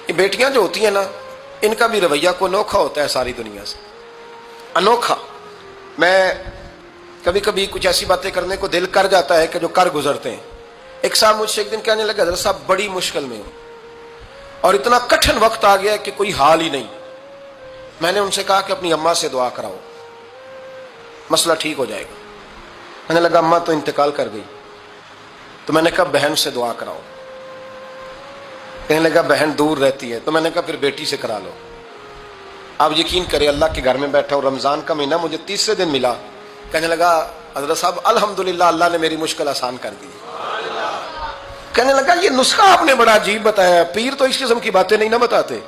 یہ بیٹیاں جو ہوتی ہیں نا، ان کا بھی رویہ کو انوکھا ہوتا ہے ساری دنیا سے، انوکھا۔ میں کبھی کبھی کچھ ایسی باتیں کرنے کو دل کر جاتا ہے کہ جو کر گزرتے ہیں۔ ایک صاحب مجھ سے ایک دن کہنے لگا، حضرت صاحب بڑی مشکل میں ہوں اور اتنا کٹھن وقت آ گیا کہ کوئی حال ہی نہیں۔ میں نے ان سے کہا کہ اپنی اماں سے دعا کراؤ، مسئلہ ٹھیک ہو جائے گا۔ کہنے لگا اماں تو انتقال کر گئی۔ تو میں نے کہا بہن سے دعا کراؤ۔ کہنے لگا بہن دور رہتی ہے۔ تو میں نے کہا پھر بیٹی سے کرا لو۔ آپ یقین کریں، اللہ کے گھر میں بیٹھا ہوں، رمضان کا مہینہ مجھے تیسرے دن ملا۔ کہنے لگا حضرت صاحب الحمدللہ اللہ نے میری مشکل آسان کر دی۔ کہنے لگا یہ نسخہ آپ نے بڑا عجیب بتایا، پیر تو اس قسم کی باتیں نہیں نہ بتاتے،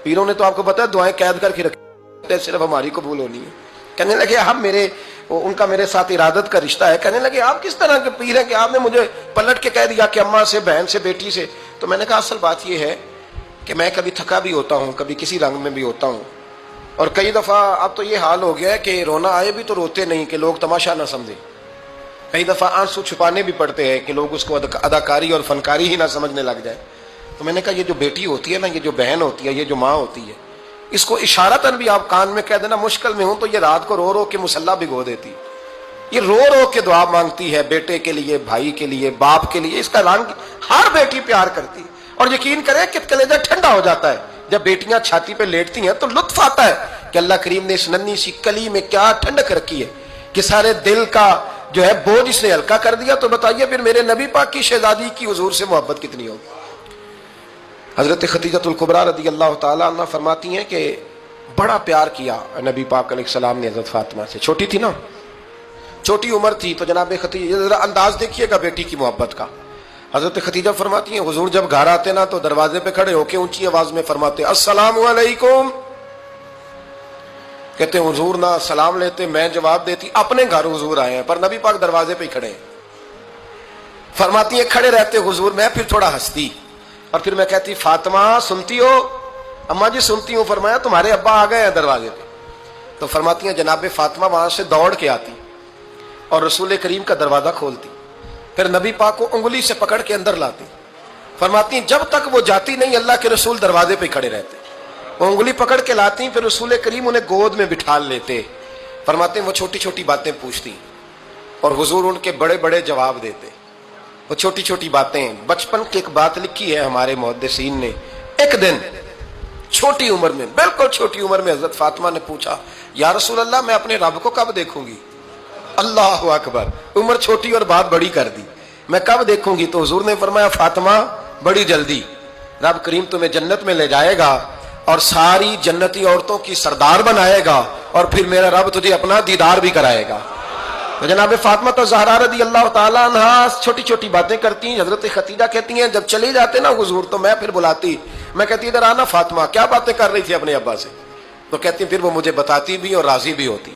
پیروں نے تو آپ کو پتا ہے دعائیں قید کر کے رکھی، صرف ہماری قبول ہونی ہے۔ کہنے لگے ہم ان کا میرے ساتھ ارادت کا رشتہ ہے۔ کہنے لگے آپ کس طرح کے پیر ہیں کہ آپ نے مجھے پلٹ کے کہہ دیا کہ اماں سے، بہن سے، بیٹی سے۔ تو میں نے کہا اصل بات یہ ہے کہ میں کبھی تھکا بھی ہوتا ہوں، کبھی کسی رنگ میں بھی ہوتا ہوں، اور کئی دفعہ اب تو یہ حال ہو گیا ہے کہ رونا آئے بھی تو روتے نہیں کہ لوگ تماشا نہ سمجھیں۔ کئی دفعہ آنسو چھپانے بھی پڑتے ہیں کہ لوگ اس کو اداکاری اور فنکاری ہی نہ سمجھنے لگ جائے۔ تو میں نے کہا یہ جو بیٹی ہوتی ہے نا، یہ جو بہن ہوتی ہے، یہ جو ماں ہوتی ہے، اس کو اشارتاً بھی آپ کان میں کہہ دینا مشکل میں ہوں تو یہ رات کو رو رو کے مصلی بھگو دیتی، یہ رو رو کے دعا مانگتی ہے بیٹے کے لیے، بھائی کے لیے، باپ کے لیے۔ اس کا رنگ ہر بیٹی پیار کرتی، اور یقین کریں کہ کلیجہ ٹھنڈا ہو جاتا ہے جب بیٹیاں چھاتی پہ لیٹتی ہیں تو لطف آتا ہے کہ اللہ کریم نے اس ننھی سی کلی میں کیا ٹھنڈک رکھی ہے کہ سارے دل کا جو ہے بوجھ اس نے ہلکا کر دیا۔ تو بتائیے پھر میرے نبی پاک کی شہزادی کی حضور سے محبت کتنی ہوگی۔ حضرت خدیجہ الکبریٰ رضی اللہ تعالیٰ عنہ فرماتی ہیں کہ بڑا پیار کیا نبی پاک علیہ السلام نے حضرت فاطمہ سے۔ چھوٹی تھی نا، چھوٹی عمر تھی، تو جناب خدیجہ ذرا انداز دیکھیے گا بیٹی کی محبت کا۔ حضرت خدیجہ فرماتی ہیں حضور جب گھر آتے نا تو دروازے پہ کھڑے ہو کے اونچی آواز میں فرماتے السلام علیکم۔ کہتے ہیں حضور نہ سلام لیتے، میں جواب دیتی، اپنے گھر حضور آئے ہیں پر نبی پاک دروازے پہ ہی کھڑے ہیں۔ فرماتی ہیں کھڑے رہتے حضور، میں پھر تھوڑا ہنستی اور پھر میں کہتی فاطمہ سنتی ہو؟ اماں جی سنتی ہوں۔ فرمایا تمہارے ابا آ گئے ہیں دروازے پہ۔ تو فرماتی ہیں جناب فاطمہ وہاں سے دوڑ کے آتی اور رسول کریم کا دروازہ کھولتی، پھر نبی پاک کو انگلی سے پکڑ کے اندر لاتی۔ فرماتی ہیں جب تک وہ جاتی نہیں اللہ کے رسول دروازے پہ کھڑے رہتے، وہ انگلی پکڑ کے لاتی، پھر رسول کریم انہیں گود میں بٹھا لیتے۔ فرماتے ہیں وہ چھوٹی چھوٹی باتیں پوچھتی اور حضور ان کے بڑے بڑے جواب دیتے۔ وہ چھوٹی چھوٹی باتیں، بچپن کی ایک بات لکھی ہے ہمارے محدثین نے، ایک دن چھوٹی عمر میں، بالکل چھوٹی عمر میں حضرت فاطمہ نے پوچھا یا رسول اللہ میں اپنے رب کو کب دیکھوں گی؟ اللہ اکبر، عمر چھوٹی اور بات بڑی کر دی، میں کب دیکھوں گی؟ تو حضور نے فرمایا فاطمہ بڑی جلدی، رب کریم تمہیں جنت میں لے جائے گا اور ساری جنتی عورتوں کی سردار بنائے گا، اور پھر میرا رب تجھے اپنا دیدار بھی کرائے گا۔ تو جناب فاطمہ تو زہرا رضی اللہ تعالیٰ عنہا چھوٹی چھوٹی باتیں کرتی ہیں۔ حضرت خدیجہ کہتی ہیں جب چلے جاتے نا حضور تو میں پھر بلاتی، میں کہتی ادھر آنا فاطمہ، کیا باتیں کر رہی تھی اپنے ابا سے؟ تو کہتی پھر وہ مجھے بتاتی بھی اور راضی بھی ہوتی۔